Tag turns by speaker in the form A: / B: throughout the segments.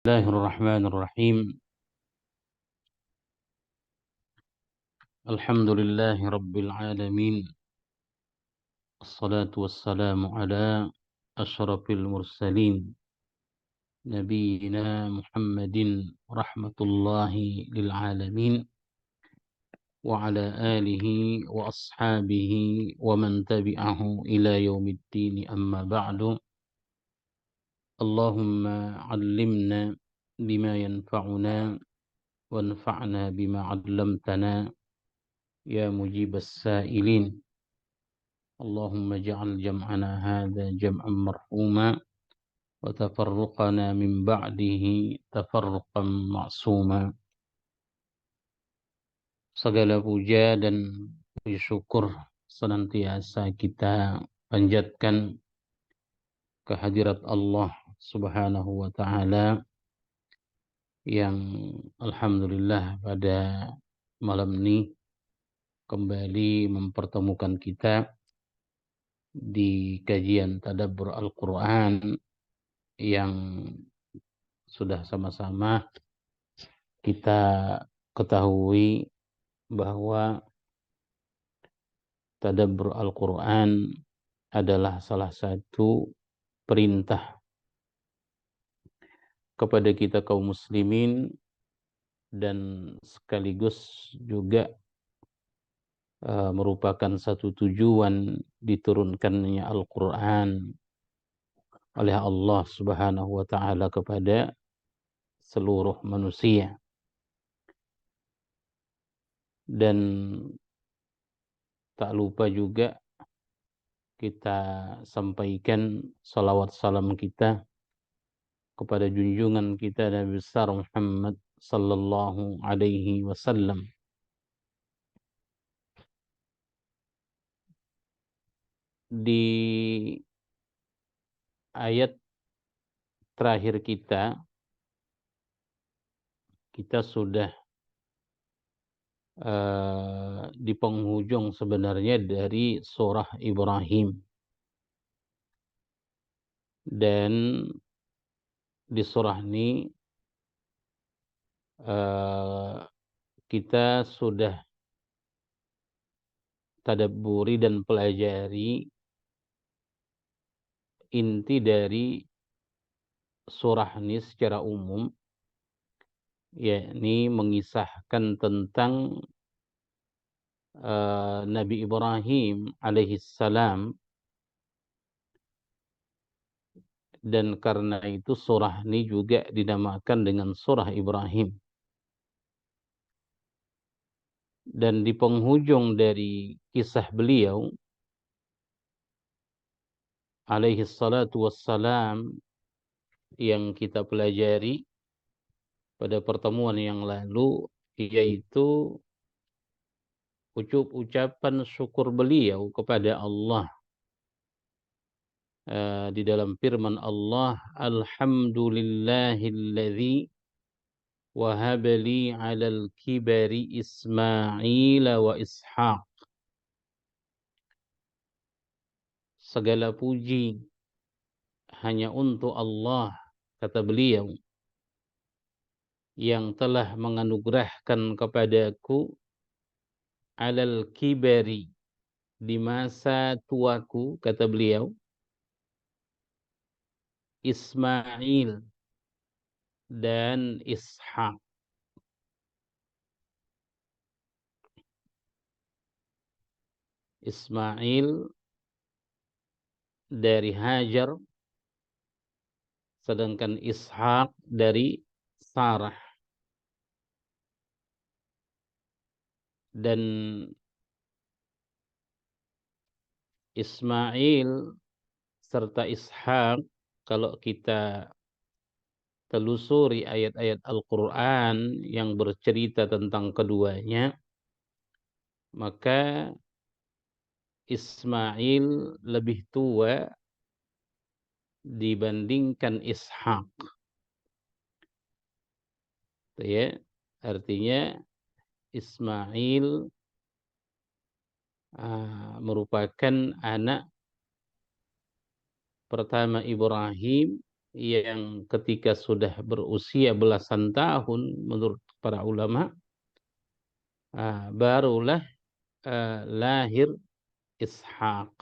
A: Bismillahirrahmanirrahim. Alhamdulillahi rabbil alamin. Assalatu wassalamu ala asyrafil mursalin. Nabiyyina Muhammadin rahmatullahi lil alamin. Wa ala alihi wa ashabihi wa man tabi'ahu ila yaumiddin amma ba'du. Allahumma allimna bima yanfa'una wanfa'na bima 'allamtana. Ya mujibas sa'ilin. Allahumma ja'al jam'ana hadha jam'an marhuma wa tafarruqana min ba'dihi tafarruqan ma'suma. Segala puja dan puji syukur senantiasa kita panjatkan kehadirat Allah Subhanahu wa taala yang alhamdulillah pada malam ini kembali mempertemukan kita di kajian tadabbur Al-Quran yang sudah sama-sama kita ketahui bahwa tadabbur Al-Quran adalah salah satu perintah kepada kita kaum muslimin dan sekaligus juga merupakan satu tujuan diturunkannya Al-Quran oleh Allah Subhanahu wa taala kepada seluruh manusia. Dan tak lupa juga kita sampaikan salawat salam kita kepada junjungan kita Nabi besar Muhammad sallallahu alaihi wasallam. Di ayat terakhir kita sudah di penghujung sebenarnya dari surah Ibrahim. Dan di surah ini kita sudah tadabburi dan pelajari inti dari surah ini secara umum, yakni mengisahkan tentang Nabi Ibrahim alaihissalam. Dan karena itu surah ini juga dinamakan dengan surah Ibrahim. Dan di penghujung dari kisah beliau alaihi salatu wassalam yang kita pelajari pada pertemuan yang lalu, yaitu ucapan syukur beliau kepada Allah di dalam firman Allah, alhamdulillahilladzi wahabali 'alal kibari Ismail wa Ishaq. Segala puji hanya untuk Allah, kata beliau, yang telah menganugerahkan kepadaku alal kibari, di masa tuaku, kata beliau, Ismail dan Ishak. Ismail dari Hajar, sedangkan Ishak dari Sarah. Dan Ismail serta Ishak, kalau kita telusuri ayat-ayat Al-Quran yang bercerita tentang keduanya, maka Ismail lebih tua dibandingkan Ishak. Ya, artinya Ismail merupakan anak pertama Ibrahim yang ketika sudah berusia belasan tahun menurut para ulama, barulah lahir Ishak.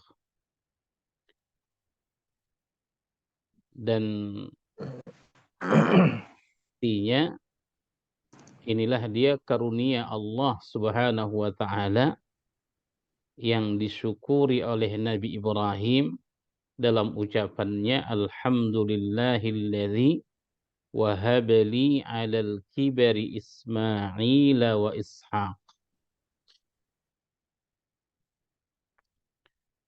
A: Dan artinya inilah dia karunia Allah Subhanahu wa taala yang disyukuri oleh Nabi Ibrahim dalam ucapannya, alhamdulillahilladzi wahabali 'alal kibari Ismail wa Ishaq.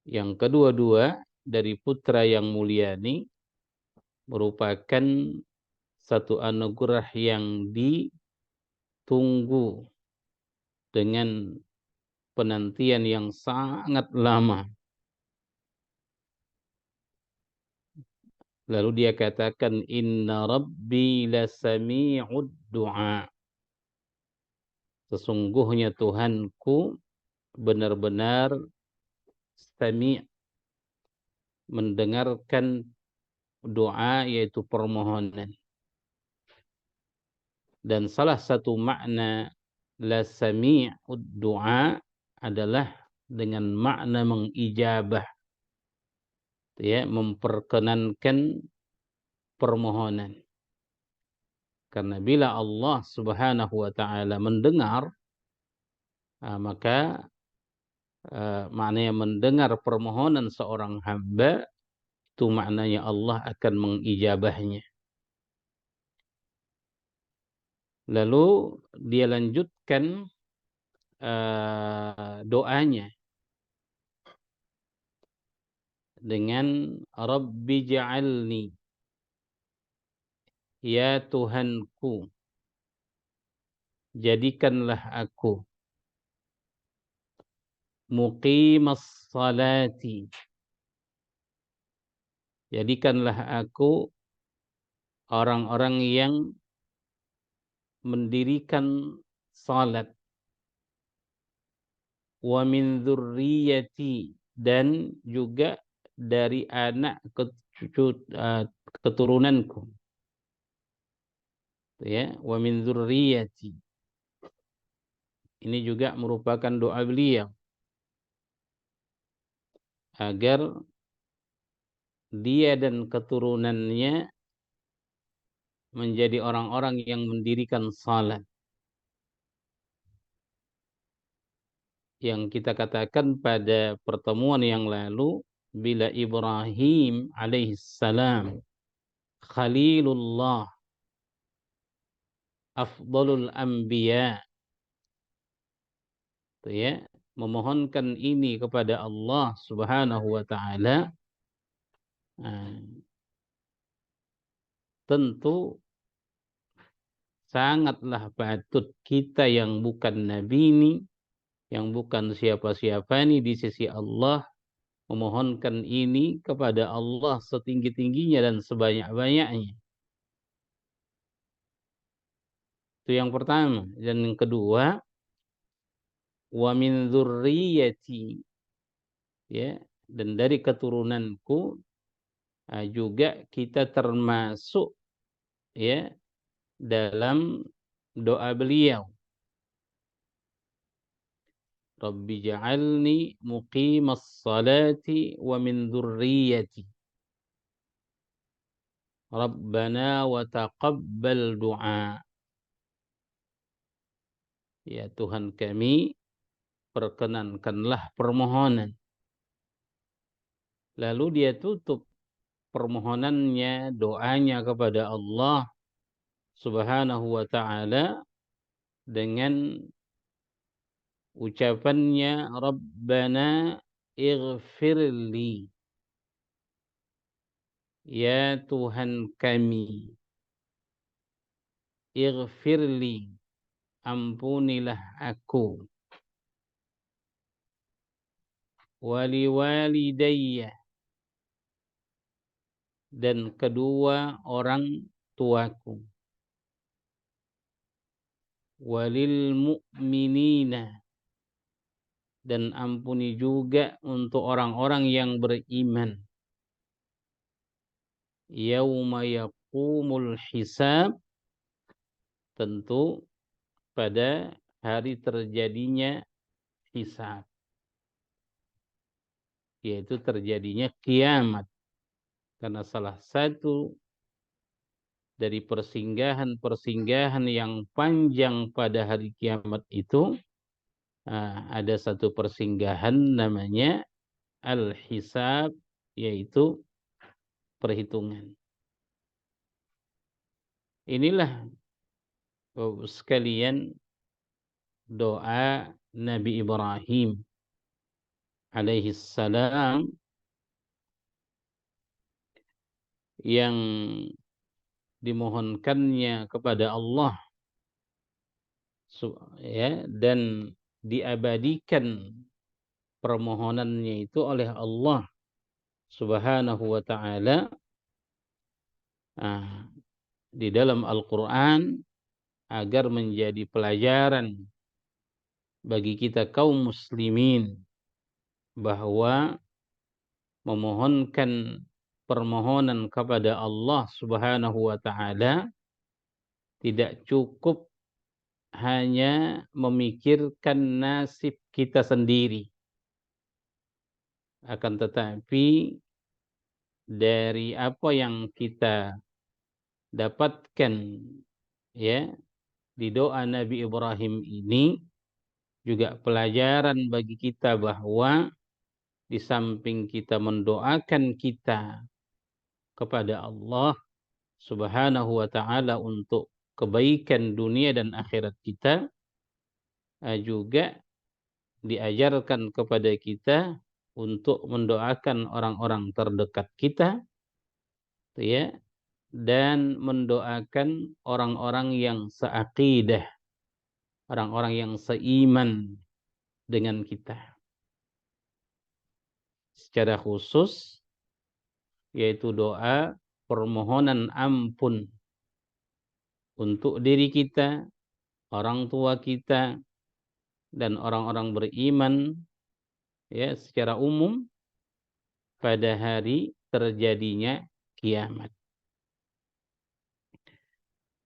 A: Yang kedua-dua dari putra yang mulia ini merupakan satu anugerah yang ditunggu dengan penantian yang sangat lama. Lalu dia katakan, inna rabbi lasami'ud du'a. Sesungguhnya Tuhanku benar-benar sami', mendengarkan doa, yaitu permohonan. Dan salah satu makna la sami'ud du'a adalah dengan makna mengijabah, ya, memperkenankan permohonan. Karena bila Allah Subhanahu wa taala mendengar, maka maknanya mendengar permohonan seorang hamba, itu maknanya Allah akan mengijabahnya. Lalu dia lanjutkan doanya dengan Rabbi ja'alni, ya Tuhanku, jadikanlah aku muqimas salati, jadikanlah aku orang-orang yang mendirikan salat, wa min dzurriyyati, dan juga dari anak keturunanku, ya, wa min dzurriyyati. Ini juga merupakan doa beliau agar dia dan keturunannya menjadi orang-orang yang mendirikan salat. Yang kita katakan pada pertemuan yang lalu, bila Ibrahim alaihissalam Khalilullah, afdalul anbiya, ya, memohonkan ini kepada Allah Subhanahu wa taala, tentu sangatlah patut kita yang bukan nabi ini, yang bukan siapa-siapa ini di sisi Allah, memohonkan ini kepada Allah setinggi-tingginya dan sebanyak-banyaknya. Itu yang pertama. Dan yang kedua, wa min dzurriyyati, ya, dan dari keturunanku, juga kita termasuk, ya, dalam doa beliau, Rabbi ja'alni muqimas salati wa min dzurriyyati Rabbana wa taqabbal du'a. Ya Tuhan kami, perkenankanlah permohonan. Lalu dia tutup permohonannya, doanya kepada Allah Subhanahu wa taala dengan ucapannya, Rabbana ighfirli, ya Tuhan kami, ighfirli, ampunilah aku, wali walidayya, dan kedua orang tuaku, walil mu'minina, dan ampuni juga untuk orang-orang yang beriman, yauma yaqumul hisab, tentu pada hari terjadinya hisab, yaitu terjadinya kiamat. Karena salah satu dari persinggahan-persinggahan yang panjang pada hari kiamat itu, ada satu persinggahan namanya al-hisab, yaitu perhitungan. Inilah sekalian doa Nabi Ibrahim alaihi salam yang dimohonkannya kepada Allah, ya, dan diabadikan permohonannya itu oleh Allah Subhanahu wa taala di dalam Al-Qur'an, agar menjadi pelajaran bagi kita kaum muslimin bahwa memohonkan permohonan kepada Allah Subhanahu wa taala tidak cukup hanya memikirkan nasib kita sendiri, akan tetapi dari apa yang kita dapatkan, ya, di doa Nabi Ibrahim ini juga pelajaran bagi kita bahwa di samping kita mendoakan kita kepada Allah Subhanahu wa taala untuk kebaikan dunia dan akhirat kita, juga diajarkan kepada kita untuk mendoakan orang-orang terdekat kita, ya, dan mendoakan orang-orang yang seaqidah, orang-orang yang seiman dengan kita. Secara khusus yaitu doa permohonan ampun untuk diri kita, orang tua kita, dan orang-orang beriman, ya, secara umum pada hari terjadinya kiamat.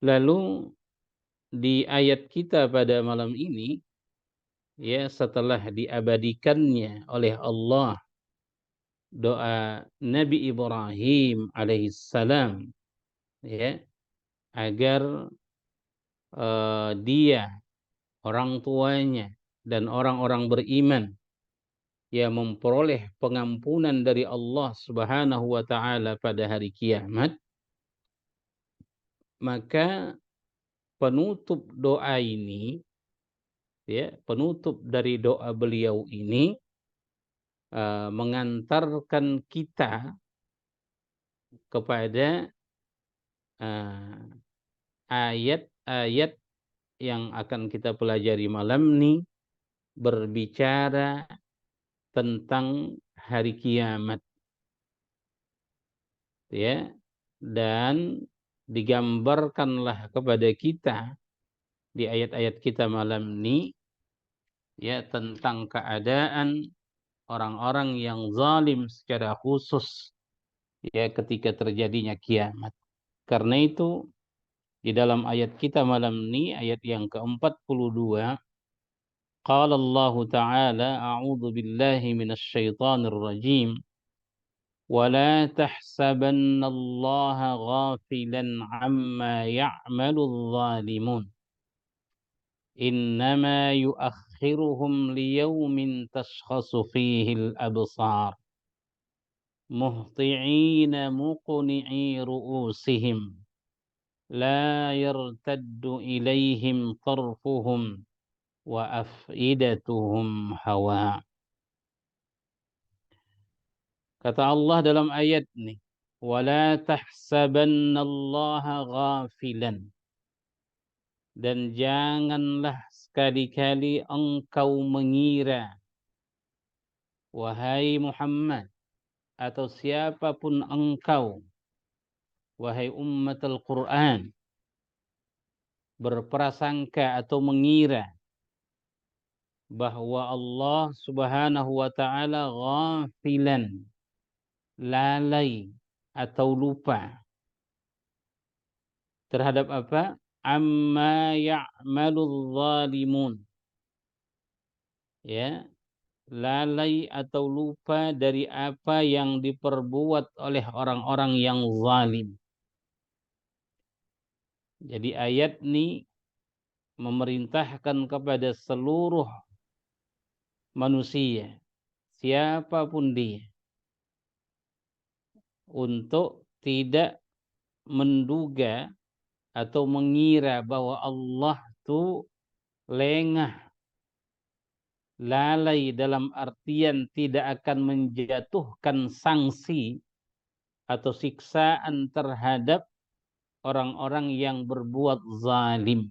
A: Lalu di ayat kita pada malam ini, ya, setelah diabadikannya oleh Allah doa Nabi Ibrahim alaihissalam, ya, agar dia, orang tuanya, dan orang-orang beriman yang memperoleh pengampunan dari Allah Subhanahu wa taala pada hari kiamat, maka penutup doa ini, ya, penutup dari doa beliau ini mengantarkan kita kepada ayat-ayat yang akan kita pelajari malam ini, berbicara tentang hari kiamat, ya, dan digambarkanlah kepada kita di ayat-ayat kita malam ini, ya, tentang keadaan orang-orang yang zalim secara khusus, ya, ketika terjadinya kiamat. Karena itu di dalam ayat kita malam ini, ayat yang ke-42, qala Allah Ta'ala, a'udzu billahi minasy syaithanir rajim, wa la tahsabannallaha ghafilan 'amma ya'maludz zalimun, innama yuakhiruhum liyaumin tashkhasu fihil absar, muhti'ina muqni'i ru'usihim, la yartaddu ilaihim tarfuhum wa af'idatuhum hawa. Kata Allah dalam ayat ini, wala tahsabannallaha ghafilan, dan janganlah sekali-kali engkau mengira, wahai Muhammad, atau siapapun engkau, wahai umat Al-Quran, berprasangka atau mengira bahwa Allah Subhanahu wa taala ghafilan, lalai, atau lupa terhadap apa? Amma ya'malul zalimun. Ya, lalai atau lupa dari apa yang diperbuat oleh orang-orang yang zalim. Jadi ayat ini memerintahkan kepada seluruh manusia, siapapun dia, untuk tidak menduga atau mengira bahwa Allah itu lengah, lalai dalam artian tidak akan menjatuhkan sanksi atau siksaan terhadap orang-orang yang berbuat zalim.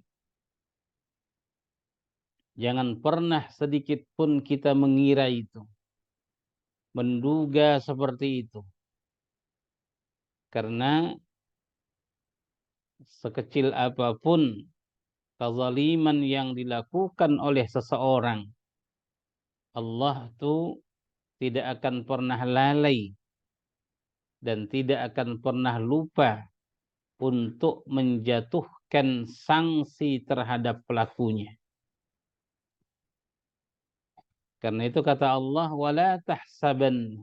A: Jangan pernah sedikit pun kita mengira itu, menduga seperti itu. Karena sekecil apapun kezaliman yang dilakukan oleh seseorang, Allah itu tidak akan pernah lalai dan tidak akan pernah lupa untuk menjatuhkan sanksi terhadap pelakunya. Karena itu kata Allah, wala tahsaban.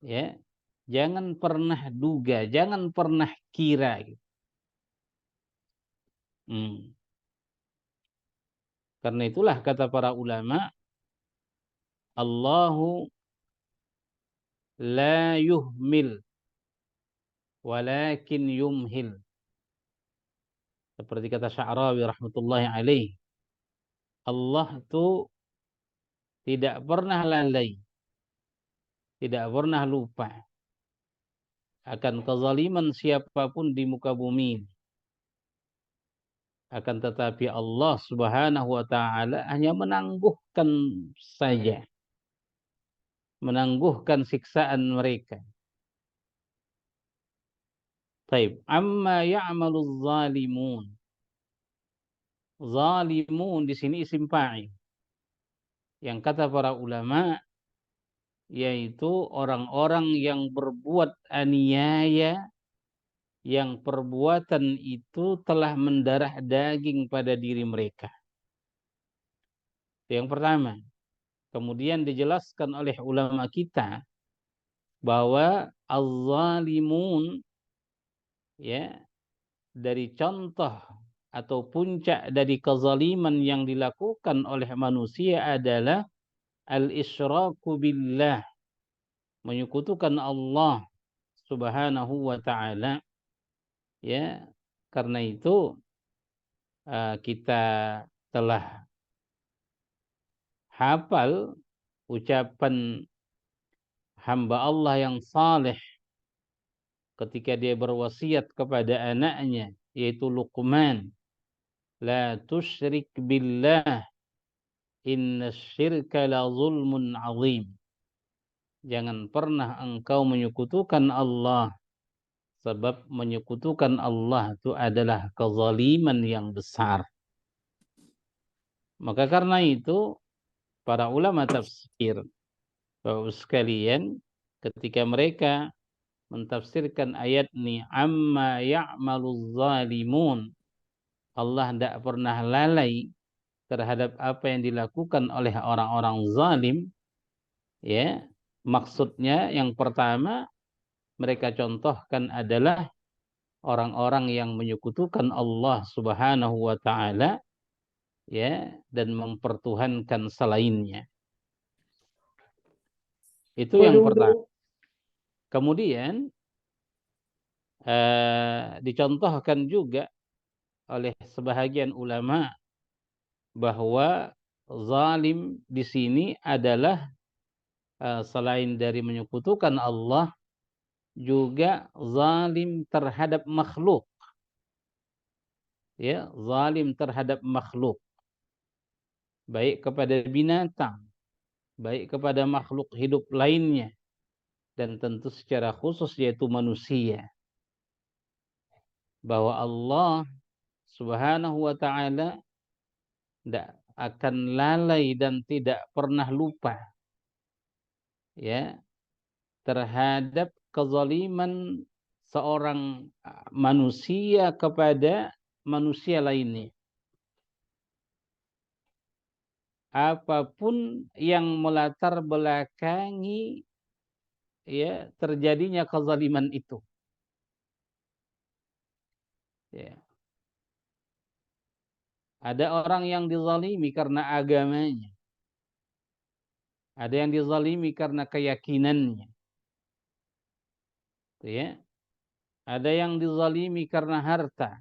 A: Ya, jangan pernah duga, jangan pernah kira. Karena itulah kata para ulama, Allahu la yuhmil walakin yumhil. Seperti kata Sya'rawi rahmatullahi alaih, Allah itu tidak pernah lalai, tidak pernah lupa akan kezaliman siapapun di muka bumi. Akan tetapi Allah Subhanahu wa taala hanya menangguhkan saja, menangguhkan siksaan mereka. Taib, amma ya'maluz zalimun. Zalimun di sini isim fa'il. Yang kata para ulama yaitu orang-orang yang berbuat aniaya, yang perbuatan itu telah mendarah daging pada diri mereka. Yang pertama. Kemudian dijelaskan oleh ulama kita bahwa az-zalimun, ya, dari contoh atau puncak dari kezaliman yang dilakukan oleh manusia adalah al-isyraku billah, menyekutukan Allah Subhanahu wa taala. Ya, karena itu kita telah hafal ucapan hamba Allah yang saleh ketika dia berwasiat kepada anaknya, yaitu Luqman, la tusyrik billah inna syirka la zulmun azim. Jangan pernah engkau menyekutukan Allah, sebab menyekutukan Allah itu adalah kezaliman yang besar. Maka karena itu para ulama tafsir, Bapak sekalian, ketika mereka mentafsirkan ayat ini, amma ya'maluz zalimun, Allah tidak pernah lalai terhadap apa yang dilakukan oleh orang-orang zalim. Ya, maksudnya yang pertama mereka contohkan adalah orang-orang yang menyekutukan Allah Subhanahu wa taala, ya, dan mempertuhankan selainnya. Itu yang pertama. Kemudian dicontohkan juga oleh sebahagian ulama bahwa zalim di sini adalah selain dari menyekutukan Allah, juga zalim terhadap makhluk. Ya, zalim terhadap makhluk. Baik kepada binatang, baik kepada makhluk hidup lainnya, dan tentu secara khusus yaitu manusia. Bahwa Allah Subhanahu wa taala tidak akan lalai dan tidak pernah lupa, ya, terhadap kezaliman seorang manusia kepada manusia lainnya. Apapun yang melatar belakangi ya terjadinya kezaliman itu. Ya. Ada orang yang dizalimi karena agamanya. Ada yang dizalimi karena keyakinannya. Ya. Ada yang dizalimi karena harta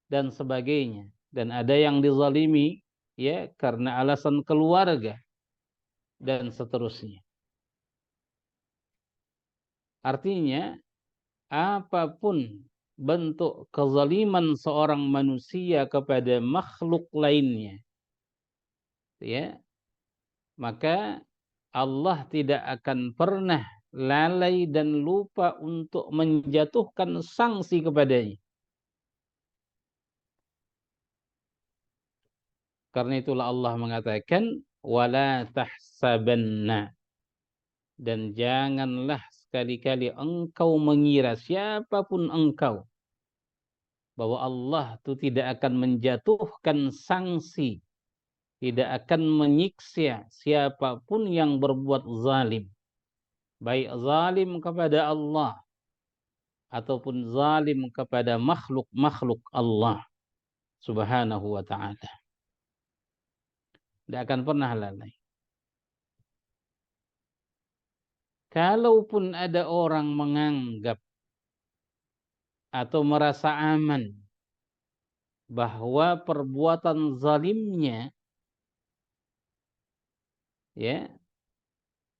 A: dan sebagainya. Dan ada yang dizalimi ya karena alasan keluarga dan seterusnya. Artinya apapun bentuk kezaliman seorang manusia kepada makhluk lainnya, ya, maka Allah tidak akan pernah lalai dan lupa untuk menjatuhkan sanksi kepadanya. Karena itulah Allah mengatakan wala tahsabanna, dan janganlah sekali-kali engkau mengira, siapapun engkau, bahwa Allah itu tidak akan menjatuhkan sanksi, tidak akan menyiksa siapapun yang berbuat zalim, baik zalim kepada Allah ataupun zalim kepada makhluk-makhluk Allah Subhanahu wa ta'ala. Tidak akan pernah lalai. Kalaupun ada orang menganggap atau merasa aman bahwa perbuatan zalimnya, ya,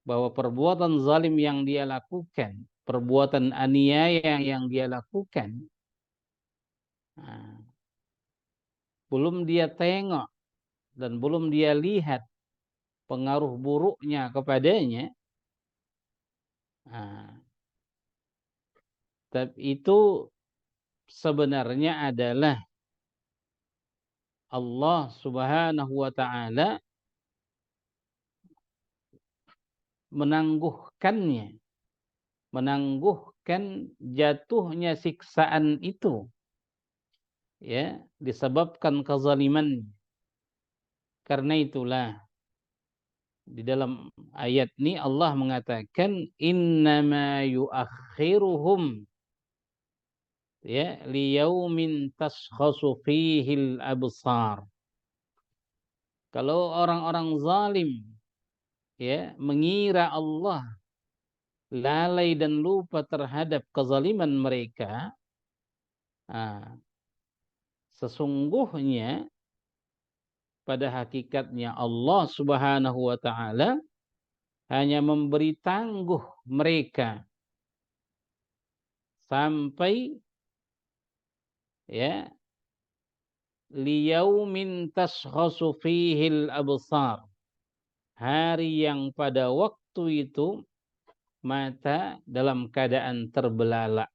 A: bahwa perbuatan zalim yang dia lakukan, perbuatan aniaya yang dia lakukan, belum dia tengok dan belum dia lihat pengaruh buruknya kepadanya, tapi itu sebenarnya adalah Allah Subhanahu wa ta'ala menangguhkan jatuhnya siksaan itu, ya, disebabkan kezaliman. Karena itulah di dalam ayat ini Allah mengatakan innama yuakhiruhum, ya, liyaumin tashkhasu fihil absar. Kalau orang-orang zalim, ya, mengira Allah lalai dan lupa terhadap kezaliman mereka, sesungguhnya pada hakikatnya Allah Subhanahu wa ta'ala hanya memberi tangguh mereka sampai, ya, liyaumin tashkhasu fihil absar, hari yang pada waktu itu mata dalam keadaan terbelalak.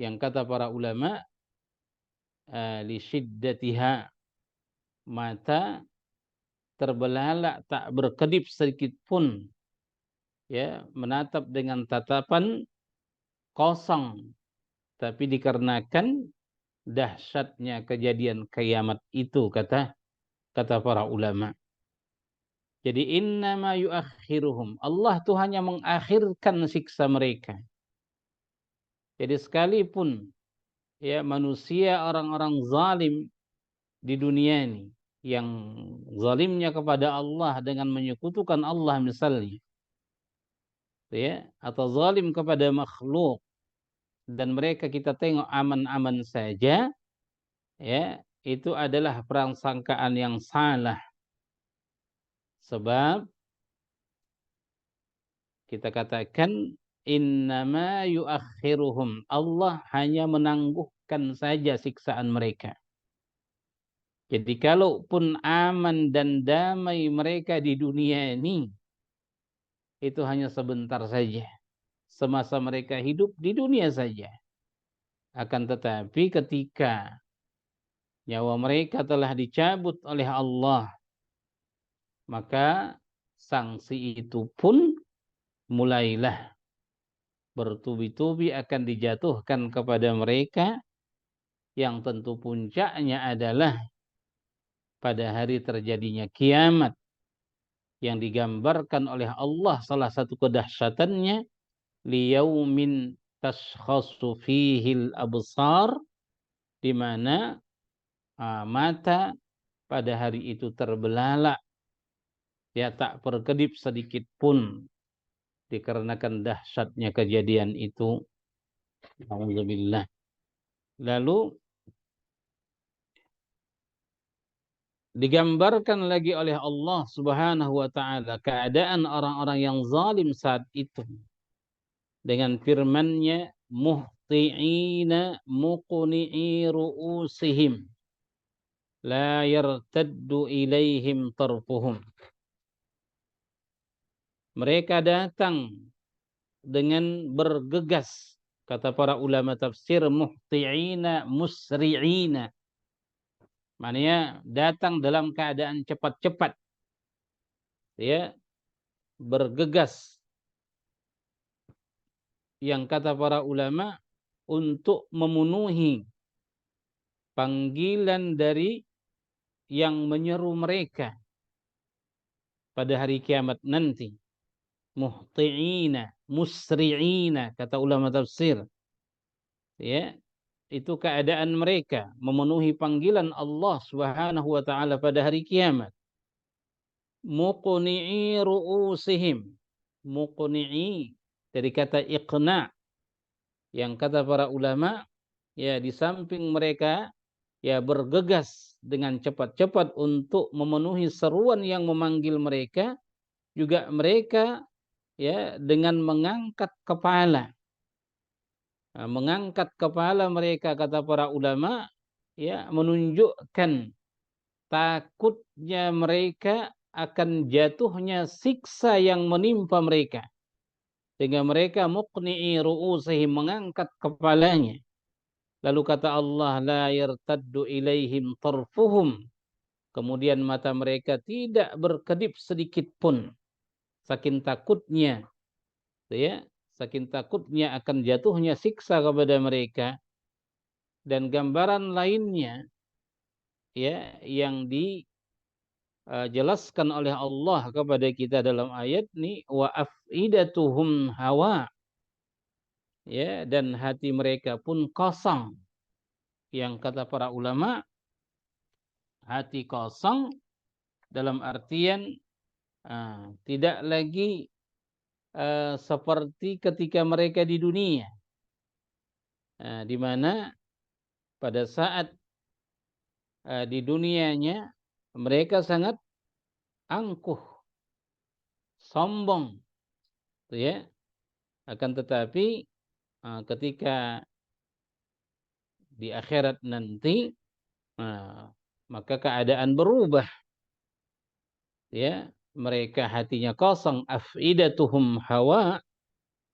A: Yang kata para ulama, li syiddatiha, mata terbelalak, tak berkedip sedikit pun, ya, menatap dengan tatapan kosong, tapi dikarenakan dahsyatnya kejadian kiamat itu, kata para ulama. Jadi innama yuakhiruhum, Allah tuh hanya mengakhirkan siksa mereka. Jadi sekalipun, ya, manusia orang-orang zalim di dunia ini yang zalimnya kepada Allah dengan menyekutukan Allah misalnya, ya, atau zalim kepada makhluk, dan mereka kita tengok aman-aman saja, ya, itu adalah prasangkaan yang salah. Sebab kita katakan innama yuakhiruhum, Allah hanya menangguhkan saja siksaan mereka. Jadi kalaupun aman dan damai mereka di dunia ini, itu hanya sebentar saja, semasa mereka hidup di dunia saja. Akan tetapi ketika nyawa mereka telah dicabut oleh Allah, maka sanksi itu pun mulailah bertubi-tubi akan dijatuhkan kepada mereka, yang tentu puncaknya adalah pada hari terjadinya kiamat, yang digambarkan oleh Allah salah satu kedahsyatannya, liyaumin tashkhasu fihil absar, di mana mata pada hari itu terbelalak, ya tak berkedip sedikit pun dikarenakan dahsyatnya kejadian itu. Alhamdulillah. Lalu digambarkan lagi oleh Allah Subhanahu wa taala keadaan orang-orang yang zalim saat itu dengan firman-Nya, muhti'ina muqni'i ru'usihim la yartaddu ilaihim tarfuhum. Mereka datang dengan bergegas, kata para ulama tafsir, muhti'ina musri'ina, maknanya datang dalam keadaan cepat-cepat, ya, bergegas, yang kata para ulama untuk memenuhi panggilan dari yang menyeru mereka pada hari kiamat nanti. Muhti'ina musri'ina, kata ulama tafsir, ya, itu keadaan mereka memenuhi panggilan Allah Subhanahu wa taala pada hari kiamat. Muqni'i ru'usihim, muqni'i dari kata iqna, yang kata para ulama, ya, di samping mereka ya bergegas dengan cepat-cepat untuk memenuhi seruan yang memanggil mereka, juga mereka ya dengan mengangkat kepala. Nah, mengangkat kepala mereka, kata para ulama, ya, menunjukkan takutnya mereka akan jatuhnya siksa yang menimpa mereka, sehingga mereka muqni'i ru'usihim, mengangkat kepalanya. Lalu kata Allah, la yartaddu ilaihim tarfuhum, kemudian mata mereka tidak berkedip sedikit pun, saking takutnya, ya, saking takutnya akan jatuhnya siksa kepada mereka. Dan gambaran lainnya, ya, yang dijelaskan oleh Allah kepada kita dalam ayat ini, wa afidatuhum hawa, ya, dan hati mereka pun kosong, yang kata para ulama, hati kosong dalam artian tidak lagi seperti ketika mereka di dunia, di mana pada saat di dunianya mereka sangat angkuh, sombong, ya. Akan tetapi ketika di akhirat nanti, maka keadaan berubah, ya. Mereka hatinya kosong, afidatuhum hawa,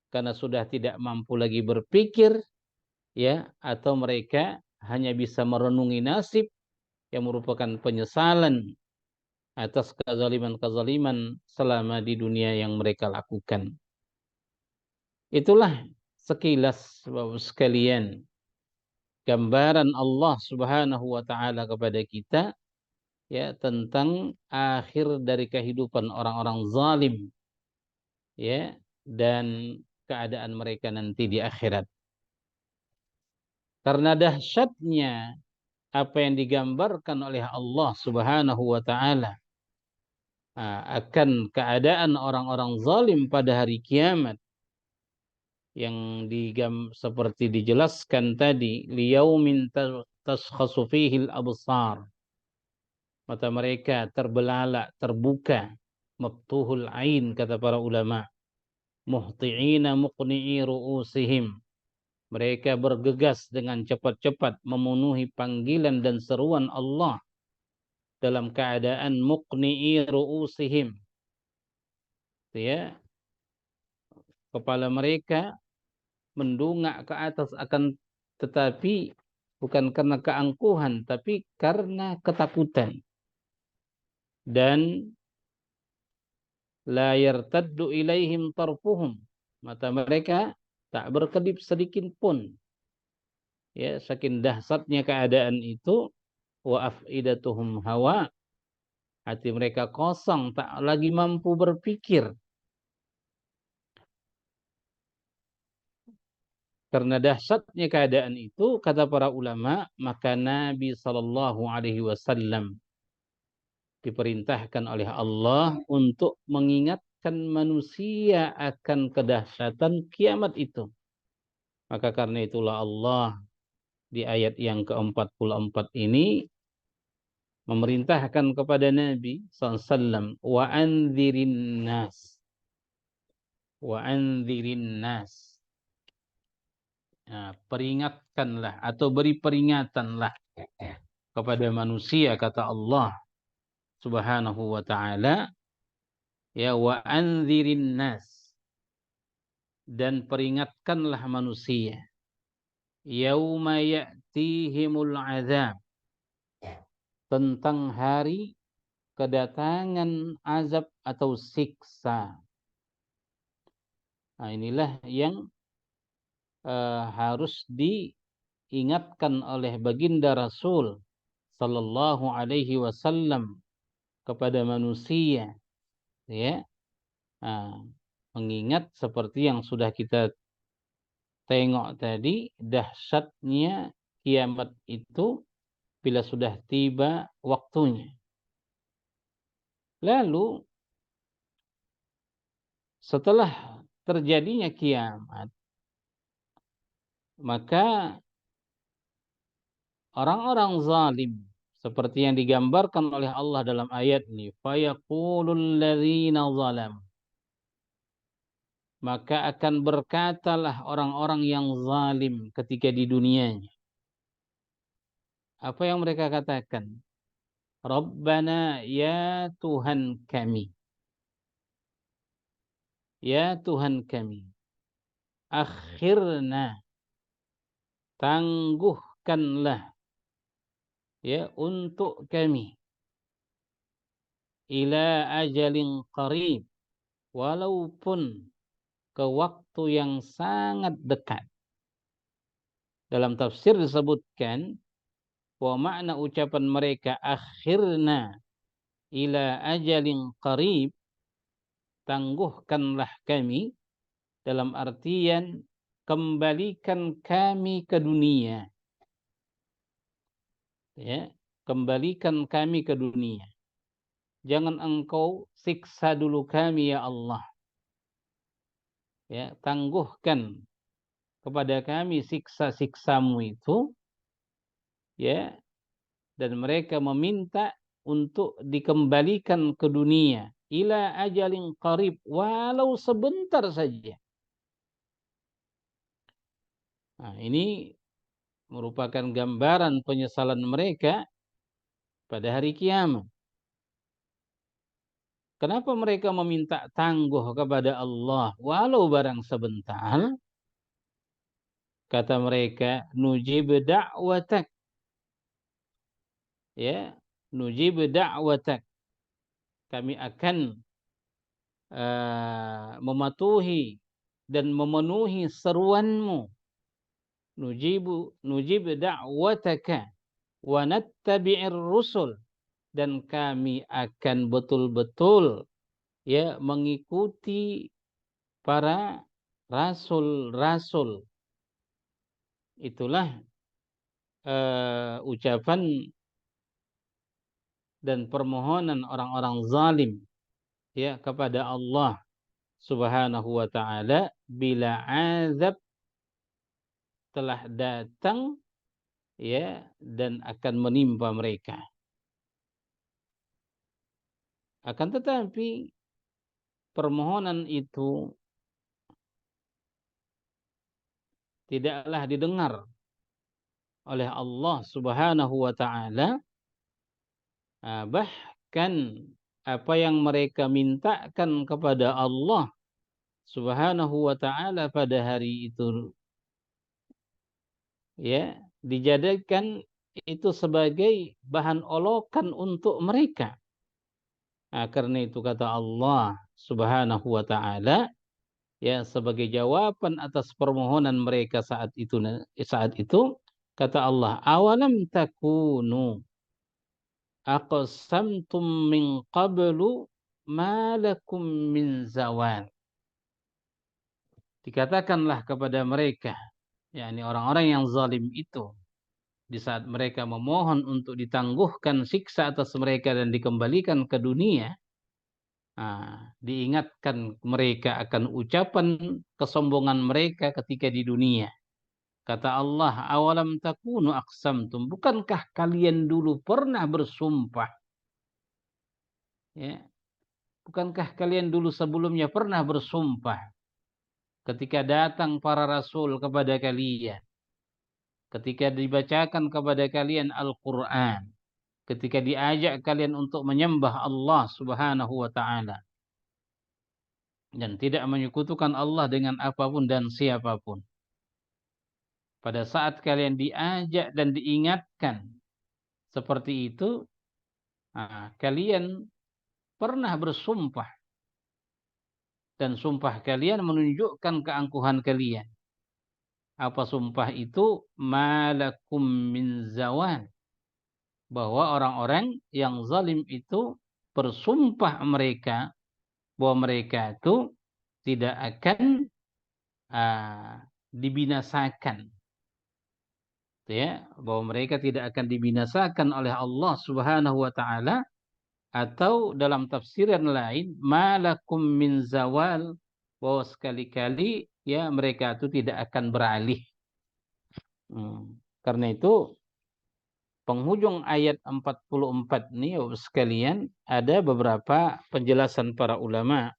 A: karena sudah tidak mampu lagi berpikir, ya, atau mereka hanya bisa merenungi nasib yang merupakan penyesalan atas kezaliman-kezaliman selama di dunia yang mereka lakukan. Itulah sekilas, Bapak sekalian, gambaran Allah Subhanahu wa taala kepada kita, ya, tentang akhir dari kehidupan orang-orang zalim, ya, dan keadaan mereka nanti di akhirat. Karena dahsyatnya apa yang digambarkan oleh Allah Subhanahu wa taala akan keadaan orang-orang zalim pada hari kiamat, yang seperti dijelaskan tadi, liyaumin tashkhasu fihil absar, mata mereka terbelalak, terbuka, maftuhul ain, kata para ulama, muhti'ina muqni'i ru'usihim, mereka bergegas dengan cepat-cepat memenuhi panggilan dan seruan Allah dalam keadaan muqni'i ru'usihim, ya, kepala mereka mendongak ke atas, akan tetapi bukan karena keangkuhan, tapi karena ketakutan. Dan la yartaddu ilaihim tarfuhum, mata mereka tak berkedip sedikit pun. Ya, saking dahsyatnya keadaan itu, wa afidatuhum hawa, hati mereka kosong, tak lagi mampu berpikir. Karena dahsyatnya keadaan itu, kata para ulama, maka Nabi Shallallahu Alaihi Wasallam diperintahkan oleh Allah untuk mengingatkan manusia akan kedahsyatan kiamat itu. Maka karena itulah Allah di ayat yang ke-44 ini memerintahkan kepada Nabi SAW, wa anzirin nas, wa anzirin nas. Nah, peringatkanlah atau beri peringatanlah kepada manusia, kata Allah Subhanahu wa taala, ya, wa anzirin nas, dan peringatkanlah manusia, yauma ya'tihimul azab, tentang hari kedatangan azab atau siksa. Nah, inilah yang harus diingatkan oleh baginda Rasul sallallahu alaihi wasallam kepada manusia, ya. Mengingat seperti yang sudah kita tengok tadi, dahsyatnya kiamat itu bila sudah tiba waktunya. Lalu setelah terjadinya kiamat, maka orang-orang zalim seperti yang digambarkan oleh Allah dalam ayat ini, fayaqulul ladzina zalam, maka akan berkatalah orang-orang yang zalim ketika di dunianya. Apa yang mereka katakan? Rabbana, ya Tuhan kami. Ya Tuhan kami. Akhirna, tangguhkanlah, ya, untuk kami. Ila ajalin qarib, walaupun ke waktu yang sangat dekat. Dalam tafsir disebutkan bahwa makna ucapan mereka akhirna ila ajalin qarib, tangguhkanlah kami, dalam artian kembalikan kami ke dunia. Ya, kembalikan kami ke dunia. Jangan engkau siksa dulu kami, ya Allah. Ya, tangguhkan kepada kami siksa-siksamu itu, ya. Dan mereka meminta untuk dikembalikan ke dunia ila ajalin qarib, walau sebentar saja. Nah, ini merupakan gambaran penyesalan mereka pada hari kiamat. Kenapa mereka meminta tangguh kepada Allah walau barang sebentar? Kata mereka, nujib da'watak. Ya, nujib da'watak. Kami akan mematuhi dan memenuhi seruanmu. Nujib da'wataka wa nattabi'ir rusul, dan kami akan betul-betul, ya, mengikuti para rasul-rasul. Itulah ucapan dan permohonan orang-orang zalim, ya, kepada Allah Subhanahu wa taala bila azab telah datang, ya, dan akan menimpa mereka. Akan tetapi permohonan itu tidaklah didengar oleh Allah Subhanahu wa taala. Bahkan apa yang mereka mintakan kepada Allah Subhanahu wa taala pada hari itu, ya, dijadikan itu sebagai bahan olokan untuk mereka. Karena itu kata Allah Subhanahu wa taala, ya, sebagai jawaban atas permohonan mereka saat itu kata Allah, awalam takunu aqsamtum min qablu ma lakum min zawal. Dikatakanlah kepada mereka, yakni orang-orang yang zalim itu, di saat mereka memohon untuk ditangguhkan siksa atas mereka dan dikembalikan ke dunia, diingatkan mereka akan ucapan kesombongan mereka ketika di dunia. Kata Allah, awalam takunu aqsamtum, bukankah kalian dulu pernah bersumpah? Ya, bukankah kalian dulu sebelumnya pernah bersumpah ketika datang para rasul kepada kalian, ketika dibacakan kepada kalian Al-Quran, ketika diajak kalian untuk menyembah Allah Subhanahu wa taala dan tidak menyekutukan Allah dengan apapun dan siapapun. Pada saat kalian diajak dan diingatkan seperti itu, kalian pernah bersumpah dan sumpah kalian menunjukkan keangkuhan kalian. Apa sumpah itu? Malakum min zawal. Bahwa orang-orang yang zalim itu bersumpah mereka bahwa mereka itu tidak akan dibinasakan, ya, bahwa mereka tidak akan dibinasakan oleh Allah Subhanahu wa taala, atau dalam tafsiran lain malakum min zawal, bahwa sekali-kali ya mereka itu tidak akan beralih. Karena itu penghujung ayat 44 ini sekalian ada beberapa penjelasan para ulama,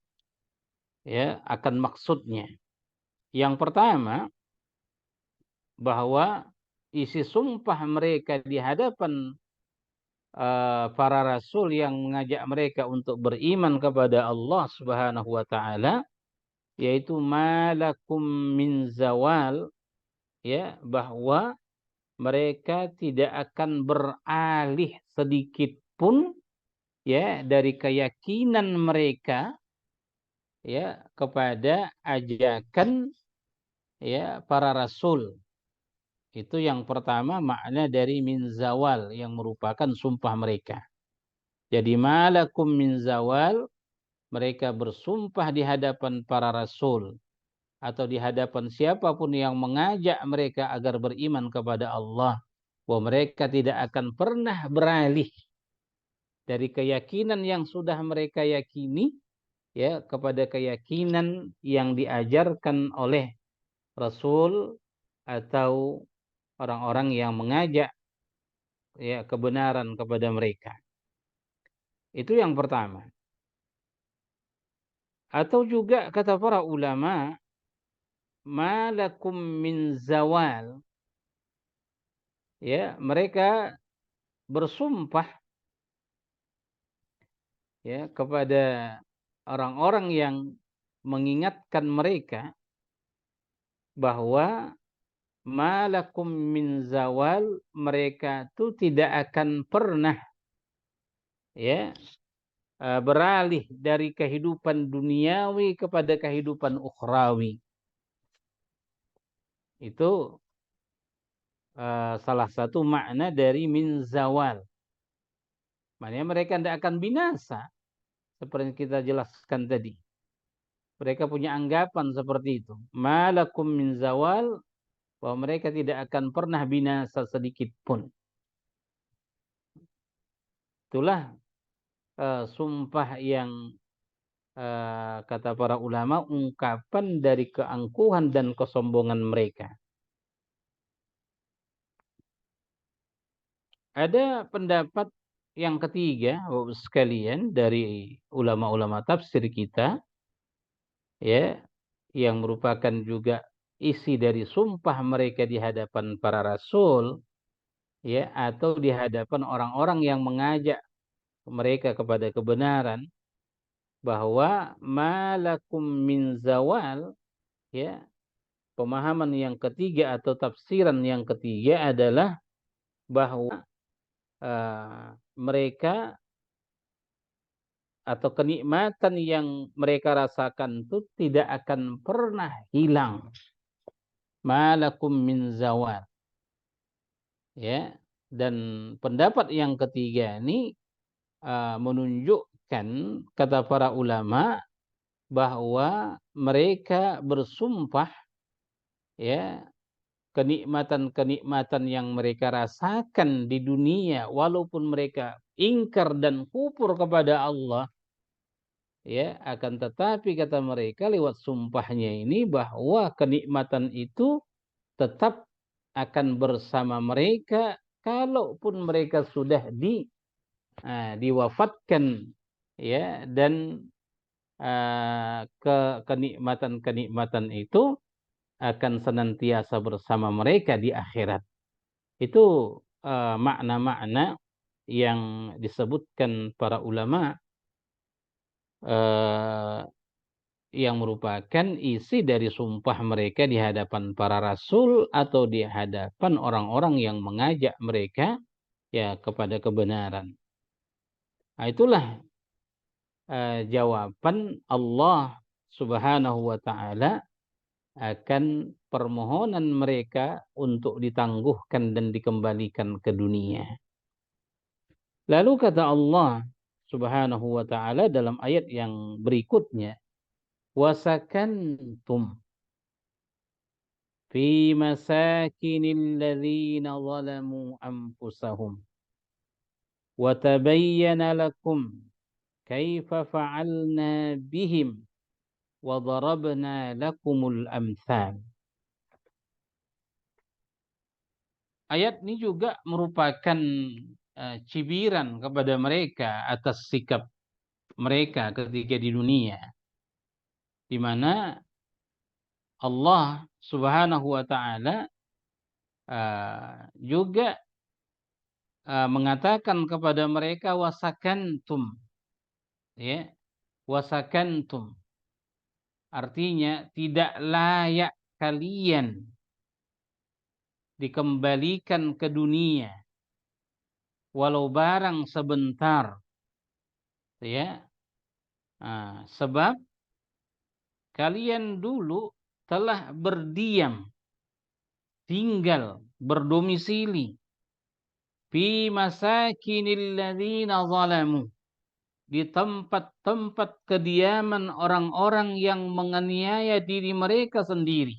A: ya, akan maksudnya. Yang pertama, bahwa isi sumpah mereka di hadapan para rasul yang mengajak mereka untuk beriman kepada Allah Subhanahu wa taala, yaitu malakum min zawal, ya, bahwa mereka tidak akan beralih sedikit pun, ya, dari keyakinan mereka, ya, kepada ajakan, ya, para rasul. Itu yang pertama makna dari min zawal yang merupakan sumpah mereka. Jadi malakum min zawal, mereka bersumpah di hadapan para rasul atau di hadapan siapapun yang mengajak mereka agar beriman kepada Allah, bahwa mereka tidak akan pernah beralih dari keyakinan yang sudah mereka yakini, ya, kepada keyakinan yang diajarkan oleh Rasul atau orang-orang yang mengajak, ya, kebenaran kepada mereka. Itu yang pertama. Atau juga kata para ulama, malakum min zawal, ya, mereka bersumpah, ya, kepada orang-orang yang mengingatkan mereka bahwa malakum min zawal, mereka itu tidak akan pernah, ya, beralih dari kehidupan duniawi kepada kehidupan ukhrawi. Itu salah satu makna dari min zawal. Maknanya mereka tidak akan binasa, seperti yang kita jelaskan tadi. Mereka punya anggapan seperti itu. Malakum min zawal, bahwa mereka tidak akan pernah binasa sedikit pun. Itulah sumpah yang kata para ulama ungkapan dari keangkuhan dan kesombongan mereka. Ada pendapat yang ketiga, Bapak sekalian, dari ulama-ulama tafsir kita, ya, yang merupakan juga isi dari sumpah mereka di hadapan para rasul, ya, atau di hadapan orang-orang yang mengajak mereka kepada kebenaran, bahwa malakum min zawal, ya, pemahaman yang ketiga atau tafsiran yang ketiga adalah bahwa mereka atau kenikmatan yang mereka rasakan itu tidak akan pernah hilang. Malakum min zawal. Ya. Dan pendapat yang ketiga ini menunjukkan, kata para ulama, bahwa mereka bersumpah, ya, kenikmatan-kenikmatan yang mereka rasakan di dunia, walaupun mereka ingkar dan kufur kepada Allah, ya, akan tetapi kata mereka lewat sumpahnya ini bahwa kenikmatan itu tetap akan bersama mereka kalaupun mereka sudah diwafatkan, ya, dan kenikmatan-kenikmatan itu akan senantiasa bersama mereka di akhirat. Itu makna-makna yang disebutkan para ulama, yang merupakan isi dari sumpah mereka di hadapan para rasul atau di hadapan orang-orang yang mengajak mereka, ya, kepada kebenaran. Nah, itulah jawaban Allah Subhanahu wa taala akan permohonan mereka untuk ditangguhkan dan dikembalikan ke dunia. Lalu kata Allah Subhanahu wa taala dalam ayat yang berikutnya, wasakantum fi masakinil ladzina zalamu anfusahum wa tabayyana lakum kaifa fa'alna bihim wa darabna lakumul amthal. Ayat ini juga merupakan cibiran kepada mereka atas sikap mereka ketika di dunia, di mana Allah Subhanahu wa taala juga mengatakan kepada mereka wasakantum, ya, wasakantum artinya tidak layak kalian dikembalikan ke dunia walau barang sebentar, ya, sebab kalian dulu telah berdiam, tinggal, berdomisili fi masakinil ladzina zalamu, di tempat-tempat kediaman orang-orang yang menganiaya diri mereka sendiri.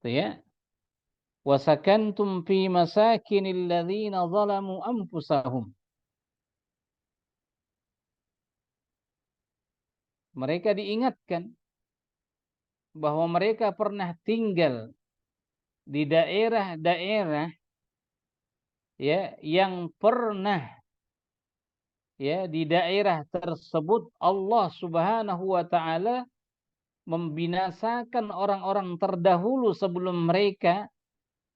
A: Ya. Wasakantum fi masakinil ladzina zalamu anfusahum. Mereka diingatkan bahwa mereka pernah tinggal di daerah-daerah, ya, yang pernah, ya, di daerah tersebut Allah Subhanahu wa taala membinasakan orang-orang terdahulu sebelum mereka,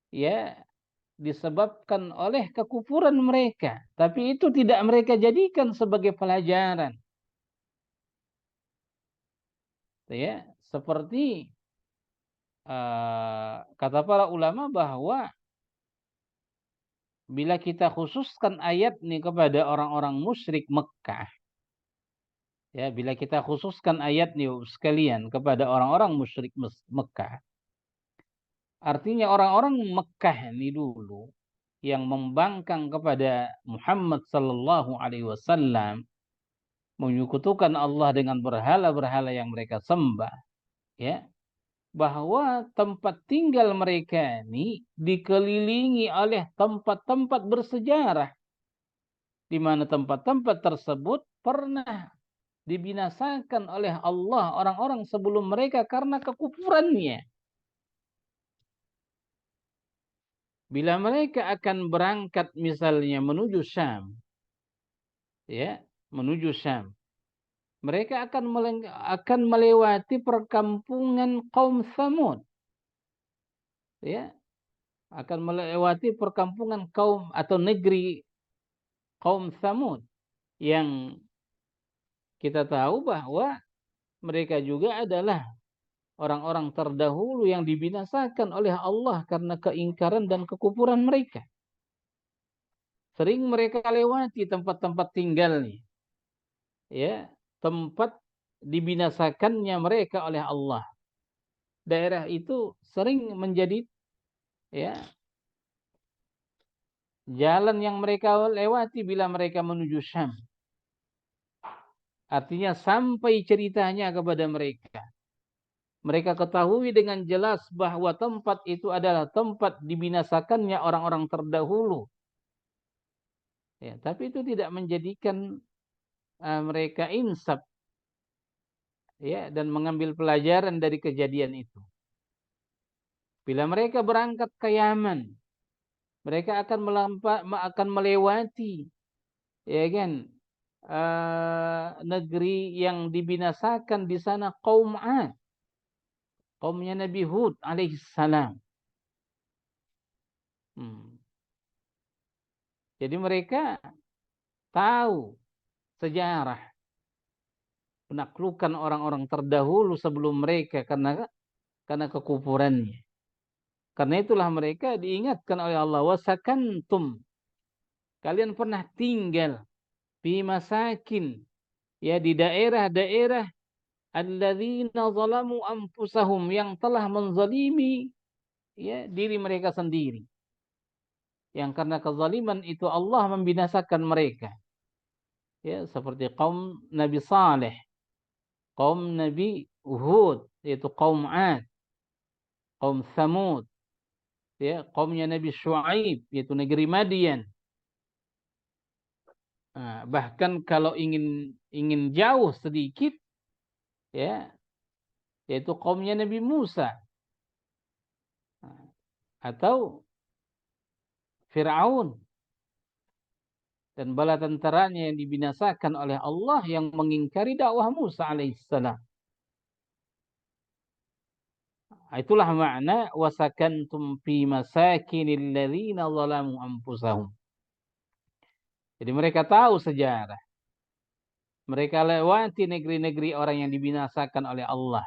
A: ya, disebabkan oleh kekufuran mereka, tapi itu tidak mereka jadikan sebagai pelajaran, ya, seperti kata para ulama bahwa bila kita khususkan ayat ini kepada orang-orang musyrik Mekah, ya, bila kita khususkan ayat ini sekalian kepada orang-orang musyrik Mekah, artinya orang-orang Mekah ini dulu yang membangkang kepada Muhammad sallallahu alaihi wasallam, menyekutukan Allah dengan berhala-berhala yang mereka sembah, ya, bahwa tempat tinggal mereka ini dikelilingi oleh tempat-tempat bersejarah, di mana tempat-tempat tersebut pernah dibinasakan oleh Allah orang-orang sebelum mereka karena kekufurannya. Bila mereka akan berangkat misalnya menuju Syam, ya, menuju Syam, mereka akan melewati perkampungan kaum Tsamud, ya, akan melewati perkampungan kaum atau negeri kaum Tsamud yang kita tahu bahwa mereka juga adalah orang-orang terdahulu yang dibinasakan oleh Allah karena keingkaran dan kekufuran mereka. Sering mereka lewati tempat-tempat tinggalnya, ya, tempat dibinasakannya mereka oleh Allah. Daerah itu sering menjadi, ya, jalan yang mereka lewati bila mereka menuju Syam. Artinya sampai ceritanya kepada mereka. Mereka ketahui dengan jelas bahwa tempat itu adalah tempat dibinasakannya orang-orang terdahulu. Ya, tapi itu tidak menjadikan mereka insaf, ya, dan mengambil pelajaran dari kejadian itu. Bila mereka berangkat ke Yaman, mereka akan melewati, ya kan, negeri yang dibinasakan di sana kaum Ad, kaumnya Nabi Hud alaihissalam. Jadi mereka tahu sejarah penaklukan orang-orang terdahulu sebelum mereka karena kekufurannya. Karena itulah mereka diingatkan oleh Allah, wasakantum, kalian pernah tinggal fi masakin, ya, di daerah-daerah alladzina zalamu anfusahum, yang telah menzalimi, ya, diri mereka sendiri. Yang karena kezaliman itu Allah membinasakan mereka. Ya, seperti kaum Nabi Saleh, kaum Nabi Hud, yaitu kaum Ad, kaum Thamud, ya, kaumnya Nabi Syuaib, yaitu negeri Madian. Nah, bahkan kalau ingin jauh sedikit, ya, yaitu kaumnya Nabi Musa, atau Fir'aun dan bala tentaranya yang dibinasakan oleh Allah yang mengingkari dakwah Musa alaihissalam. Itulah makna wasakantum fi masakinil ladzina zalamu anfusahum. Jadi mereka tahu sejarah. Mereka lewati negeri-negeri orang yang dibinasakan oleh Allah.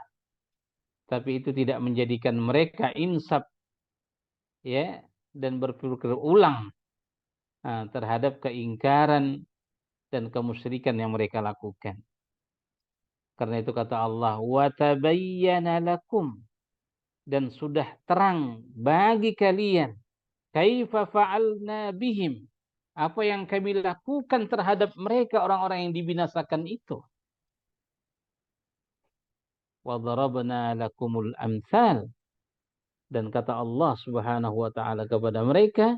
A: Tapi itu tidak menjadikan mereka insaf, ya, dan berpikir ulang terhadap keingkaran dan kemusyrikan yang mereka lakukan. Karena itu kata Allah, wa tabayyana lakum, dan sudah terang bagi kalian, kaifa fa'alna bihim, apa yang kami lakukan terhadap mereka orang-orang yang dibinasakan itu. Wa darabna lakumul amsal, dan kata Allah Subhanahu wa taala kepada mereka,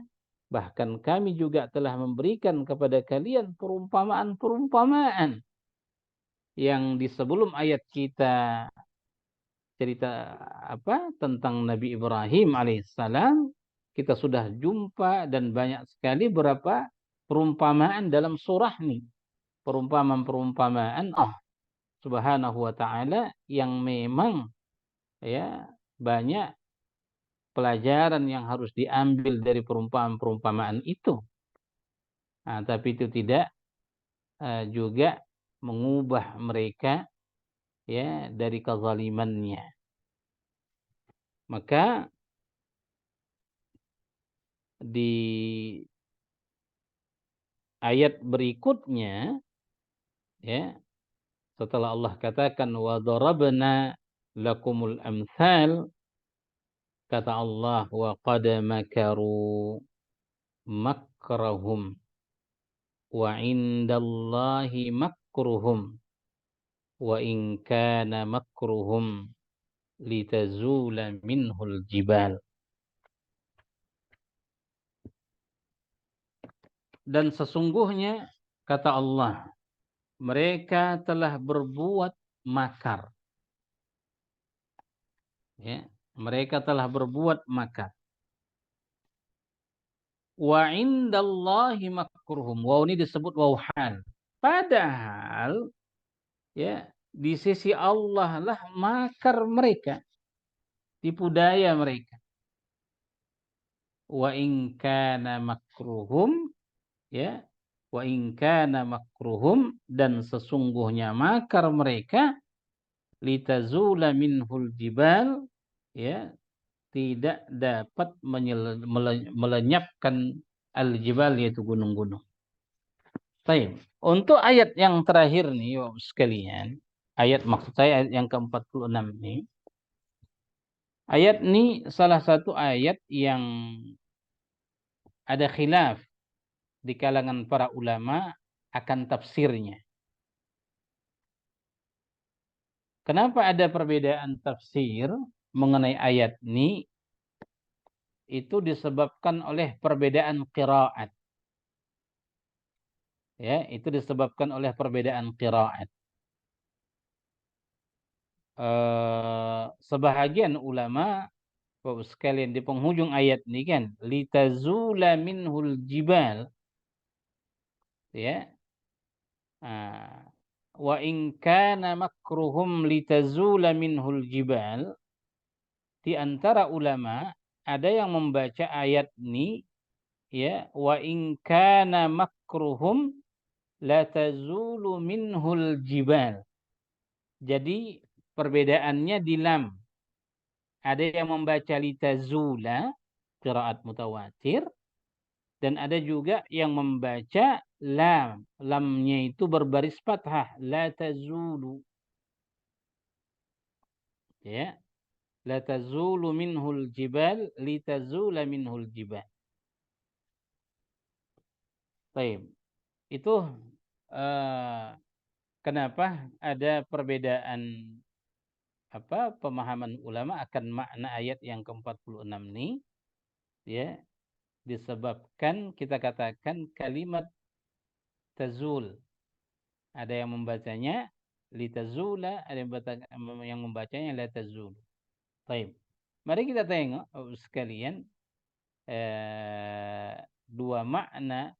A: bahkan kami juga telah memberikan kepada kalian perumpamaan-perumpamaan yang di sebelum ayat kita cerita tentang Nabi Ibrahim alaihissalam, kita sudah jumpa dan banyak sekali beberapa perumpamaan dalam surah ini. Perumpamaan-perumpamaan Allah Subhanahu wa taala yang memang, ya, banyak pelajaran yang harus diambil dari perumpamaan-perumpamaan itu. Nah, tapi itu tidak juga mengubah mereka, ya, dari kezalimannya. Maka di ayat berikutnya, ya, setelah Allah katakan wa darabna lakumul amsal, kata Allah wa qad makaru makrahum wa indallahi makruhum wa in kana makruhum litazula minhul jibal. Dan sesungguhnya kata Allah, mereka telah berbuat makar. Ya, mereka telah berbuat makar. Wa indallahi makruhum. Waw ini disebut waw hal. Padahal, ya, di sisi Allah lah makar mereka, tipu daya mereka. Wa in kana makruhum, ya, wa in kana makruhum, dan sesungguhnya makar mereka, litazula minhul jibal, ya, tidak dapat melenyapkan Al-jibal yaitu gunung-gunung. Baik. Untuk ayat yang terakhir nih, Bapak sekalian, maksud saya ayat yang ke-46 nih. Ayat ini salah satu ayat yang ada khilaf di kalangan para ulama akan tafsirnya. Kenapa ada perbedaan tafsir mengenai ayat ini? Itu disebabkan oleh perbedaan qiraat. Ya, itu disebabkan oleh perbedaan qiraat. Sebahagian ulama, Bapak sekalian, di penghujung ayat ini kan, litazula minhul jibal, ya. Wa in kana makruhum litazula minhul jibal. Di antara ulama ada yang membaca ayat ini, ya, wa in kana makruhum la tazulu minhul jibal. Jadi perbedaannya di lam. Ada yang membaca litazula, qiraat mutawatir, dan ada juga yang membaca lam. Lamnya itu berbaris fathah, la tazulu. Ya. La tazulu minhul jibal, litazula minhul jibal. Baik. Itu kenapa ada perbedaan pemahaman ulama akan makna ayat yang ke-46 ini, ya, disebabkan kita katakan kalimat tazul. Ada yang membacanya litazula, ada yang membacanya la tazul. Baik. Mari kita tengok sekalian dua makna,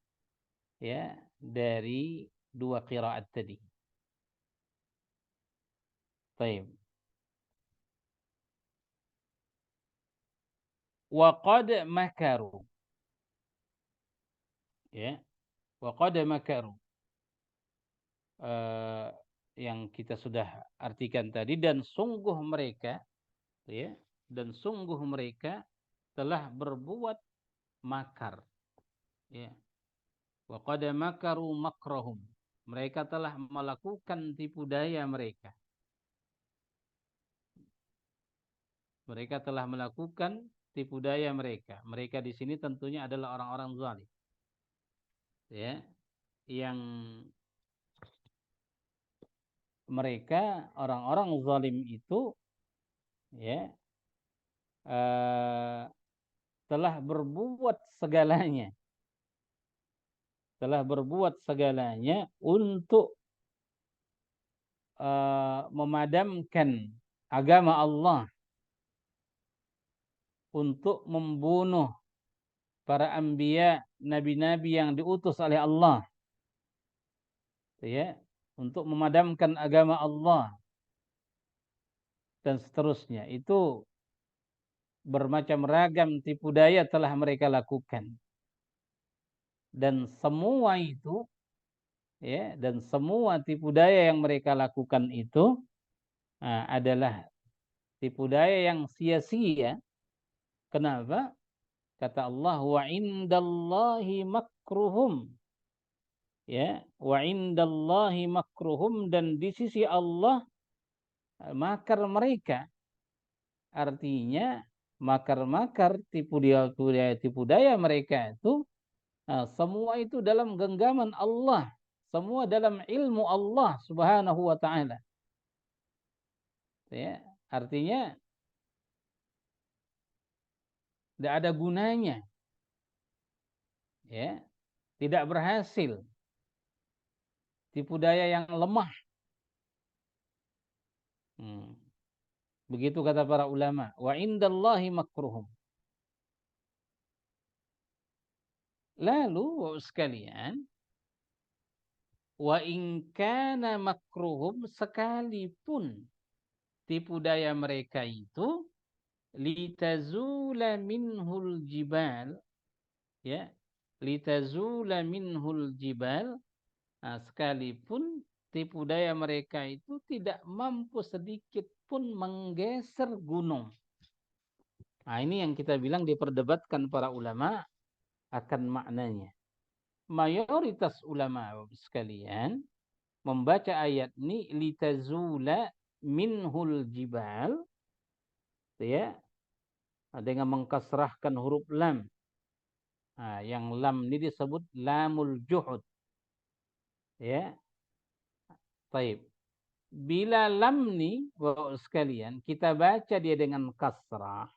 A: ya, dari dua qiraat tadi. Baik. Wa qad makaru. Ya. Wa qad makaru. Yang kita sudah artikan tadi, dan sungguh mereka, ya, dan sungguh mereka telah berbuat makar. Ya. Wa qad makaru makrahum. Mereka telah melakukan tipu daya mereka. Mereka telah melakukan tipu daya mereka. Mereka di sini tentunya adalah orang-orang zalim. Ya, yang mereka orang-orang zalim itu, ya, telah berbuat segalanya. Telah berbuat segalanya untuk memadamkan agama Allah, untuk membunuh para anbiya, nabi-nabi yang diutus oleh Allah, ya, untuk memadamkan agama Allah dan seterusnya. Itu bermacam ragam tipu daya telah mereka lakukan. Dan semua itu, ya, dan semua tipu daya yang mereka lakukan itu adalah tipu daya yang sia-sia. Kenapa? Kata Allah, wa indallahi makruhum. Ya, wa indallahi makruhum, dan di sisi Allah makar mereka. Artinya makar-makar tipu daya mereka itu semua itu dalam genggaman Allah, semua dalam ilmu Allah Subhanahu wa taala. Ya, artinya tidak ada gunanya. Ya, tidak berhasil. Tipu daya yang lemah. Begitu kata para ulama. Wa indallahi makruhum. Lalu sekalian, wa in kana makruhum, sekalipun tipu daya mereka itu litazula minhul jibal, ya, litazula minhul jibal, sekalipun tipu daya mereka itu tidak mampu sedikit pun menggeser gunung. Ini yang kita bilang diperdebatkan para ulama, akan maknanya. Mayoritas ulama sekalian membaca ayat ini litazula minhul jibal, ya, dengan mengkasrahkan huruf lam. Nah, yang lam ini disebut lamul juhud, ya. Baik. Bila lam nih, Bapak sekalian, kita baca dia dengan kasrah,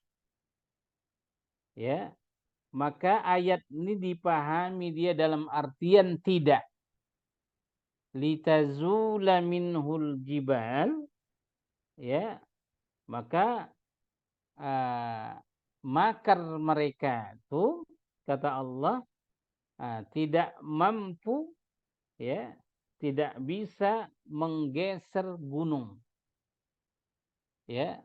A: ya, maka ayat ini dipahami dia dalam artian tidak. Litazula minhul jibal, ya, maka makar mereka itu, kata Allah, tidak mampu, ya, tidak bisa menggeser gunung, ya,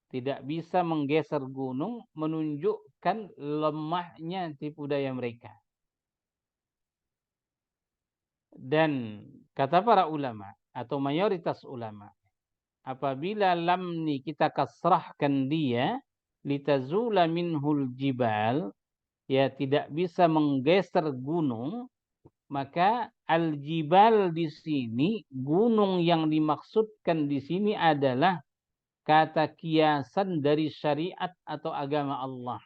A: tidak bisa menggeser gunung, menunjukkan lemahnya tipu daya mereka. Dan kata para ulama atau mayoritas ulama, apabila lam ni kita kasrahkan dia, litazula minhul jibal, ya, tidak bisa menggeser gunung, maka al-jibal di sini, gunung yang dimaksudkan di sini adalah kata kiasan dari syariat atau agama Allah.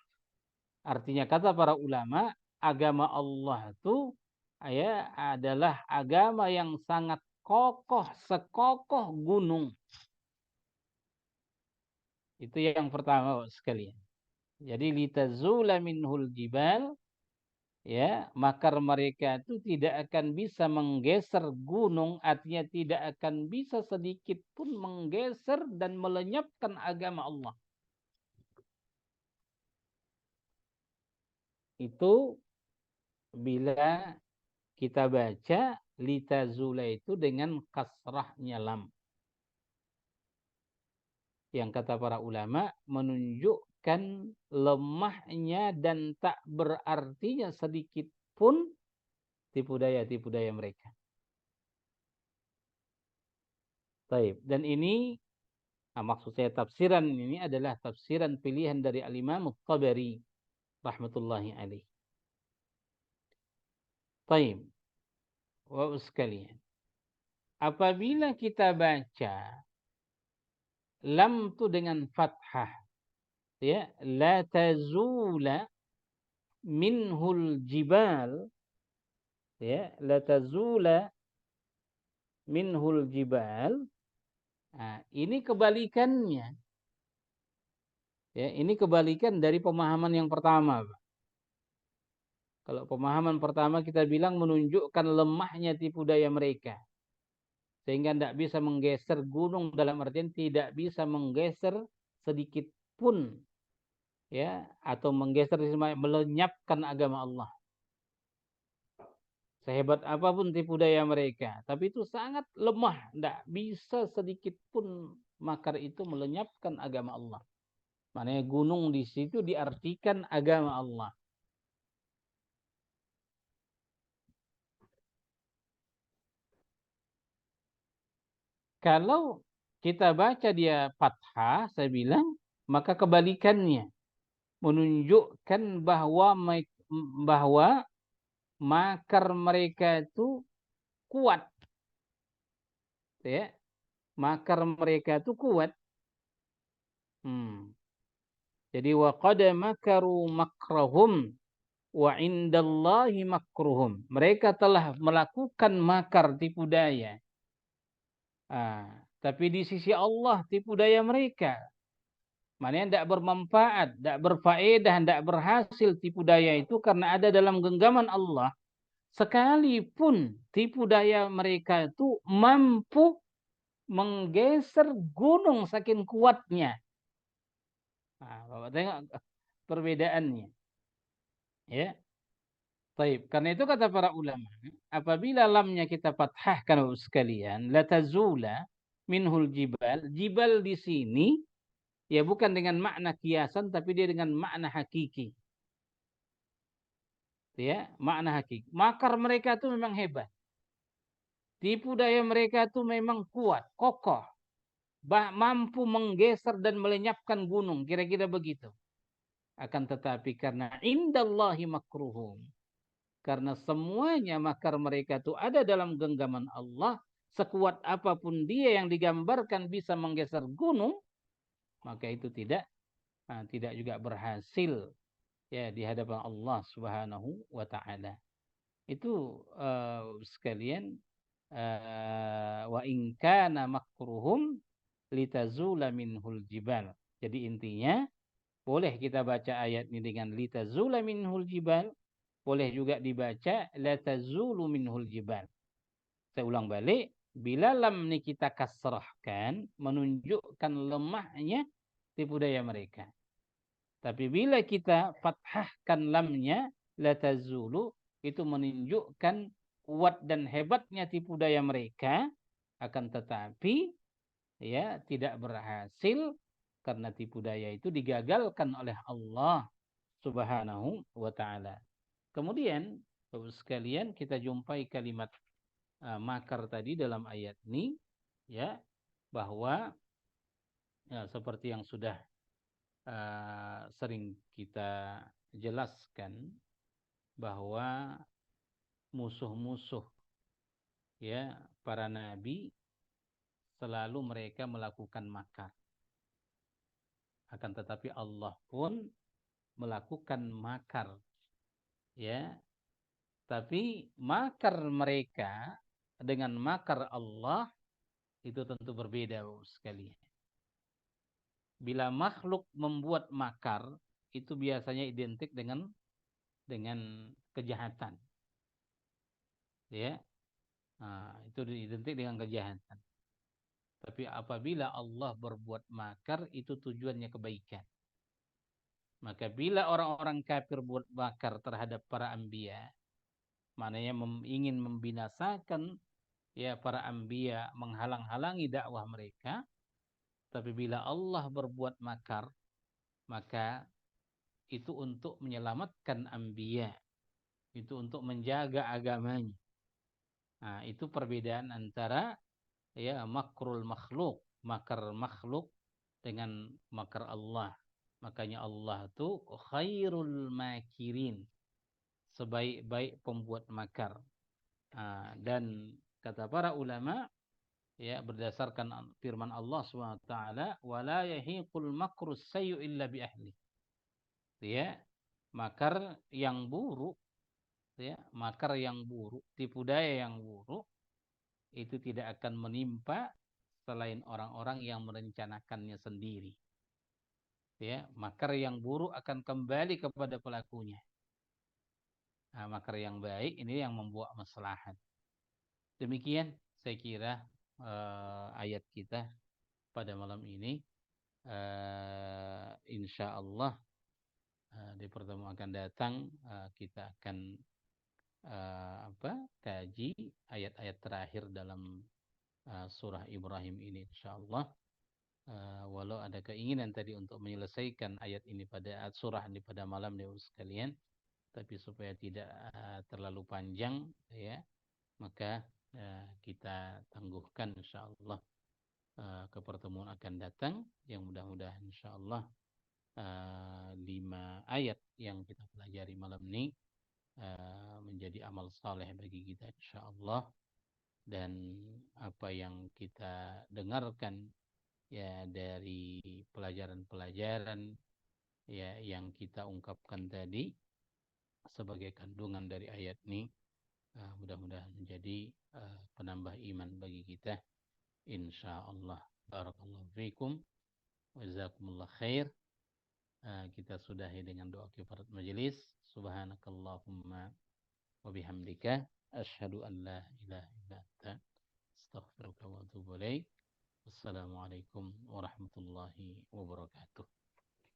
A: Artinya kata para ulama, agama Allah itu, ya, adalah agama yang sangat kokoh, sekokoh gunung. Itu yang pertama sekalian. Jadi litazula minhul jibal, ya, makar mereka itu tidak akan bisa menggeser gunung, artinya tidak akan bisa sedikit pun menggeser dan melenyapkan agama Allah. Itu bila kita baca litazula itu dengan kasrahnya lam. Yang kata para ulama menunjukkan lemahnya dan tak berartinya sedikit pun tipu daya mereka. Taib. Dan ini, maksud saya tafsiran ini adalah tafsiran pilihan dari Al-Imam At-Tabari rahmatullahi alaih. Taib. Wa'us sekalian. Apabila kita baca lam tu dengan fathah, ya, la tazula minhul jibal, ya, la tazula minhul jibal. Nah, ini kebalikannya. Ya, ini kebalikan dari pemahaman yang pertama. Kalau pemahaman pertama kita bilang menunjukkan lemahnya tipu daya mereka. Sehingga tidak bisa menggeser gunung, dalam artian tidak bisa menggeser sedikit pun, ya, atau menggeser, melenyapkan agama Allah. Sehebat apapun tipu daya mereka, tapi itu sangat lemah, tidak bisa sedikit pun makar itu melenyapkan agama Allah. Maknanya gunung di situ diartikan agama Allah. Kalau kita baca dia fathah, saya bilang, maka kebalikannya menunjukkan bahwa makar mereka itu kuat, ya, makar mereka itu kuat. Jadi wa qad makaru makrahum wa indallahi makruhum. Mereka telah melakukan makar tipu daya. Tapi di sisi Allah tipu daya mereka, maknanya tidak bermanfaat, tidak berfaedah, tidak berhasil tipu daya itu karena ada dalam genggaman Allah. Sekalipun tipu daya mereka itu mampu menggeser gunung saking kuatnya. Bapak tengok perbedaannya. Ya. Baik, karena itu kata para ulama, apabila lamnya kita fathahkan sekalian, la tazula minhul jibal, jibal di sini ya bukan dengan makna kiasan tapi dia dengan makna hakiki. Ya, makna hakiki. Makar mereka itu memang hebat. Tipu daya mereka itu memang kuat, kokoh, mampu menggeser dan melenyapkan gunung, kira-kira begitu. Akan tetapi karena indallahi makruhum, karena semuanya makar mereka itu ada dalam genggaman Allah, sekuat apapun dia yang digambarkan bisa menggeser gunung, maka itu tidak juga berhasil ya di hadapan Allah Subhanahu wa taala. Itu sekalian, wa in kana makruhum litazula minhul jibal. Jadi intinya boleh kita baca ayat ini dengan litazula minhul jibal, boleh juga dibaca latazulu minhul jibal. Saya ulang balik, bila lam ini kita kasrahkan menunjukkan lemahnya tipu daya mereka. Tapi bila kita fathahkan lamnya latazulu, itu menunjukkan kuat dan hebatnya tipu daya mereka, akan tetapi ya tidak berhasil karena tipu daya itu digagalkan oleh Allah Subhanahu wa taala. Kemudian Bapak sekalian, kita jumpai kalimat makar tadi dalam ayat ini, ya, bahwa ya, seperti yang sudah sering kita jelaskan, bahwa musuh-musuh ya para nabi selalu mereka melakukan makar. Akan tetapi Allah pun melakukan makar, ya. Tapi makar mereka dengan makar Allah itu tentu berbeda sekali. Bila makhluk membuat makar, itu biasanya identik dengan kejahatan, ya. Itu identik dengan kejahatan. Tapi apabila Allah berbuat makar, itu tujuannya kebaikan. Maka bila orang-orang kafir buat makar terhadap para anbiya, maknanya ingin membinasakan ya para anbiya, menghalang-halangi dakwah mereka. Tapi bila Allah berbuat makar, maka itu untuk menyelamatkan anbiya, itu untuk menjaga agamanya. Itu perbedaan antara ya makrul makhluk, makar makhluk dengan makar Allah. Makanya Allah itu khairul makirin, sebaik-baik pembuat makar. Dan kata para ulama, ya berdasarkan firman Allah SWT, wala yahiqul makrus sayyu illa bi ahli. Ya, makar yang buruk, ya, makar yang buruk, tipu daya yang buruk itu tidak akan menimpa selain orang-orang yang merencanakannya sendiri. Ya, makar yang buruk akan kembali kepada pelakunya. Makar yang baik ini yang membuat maslahat. Demikian saya kira ayat kita pada malam ini. Insya Allah di pertemuan akan datang kita akan kaji ayat-ayat terakhir dalam surah Ibrahim ini, insya Allah. Walau ada keinginan tadi untuk menyelesaikan ayat ini pada surah ini pada malam ini sekalian, tapi supaya tidak terlalu panjang, ya, maka kita tangguhkan insya Allah ke pertemuan akan datang, yang mudah-mudahan insya Allah 5 ayat yang kita pelajari malam ini menjadi amal saleh bagi kita insya Allah. Dan apa yang kita dengarkan ya dari pelajaran-pelajaran ya yang kita ungkapkan tadi sebagai kandungan dari ayat ini, mudah-mudahan menjadi penambah iman bagi kita insya Allah. Barakallahu fiikum wa jazakumullah khair. Kita sudahi dengan doa kifarat majelis. Subhanakallahumma wa bihamdika asyhadu an la ilaha illa anta astaghfiruka wa atubu ilaik. Wassalamualaikum warahmatullahi wabarakatuh.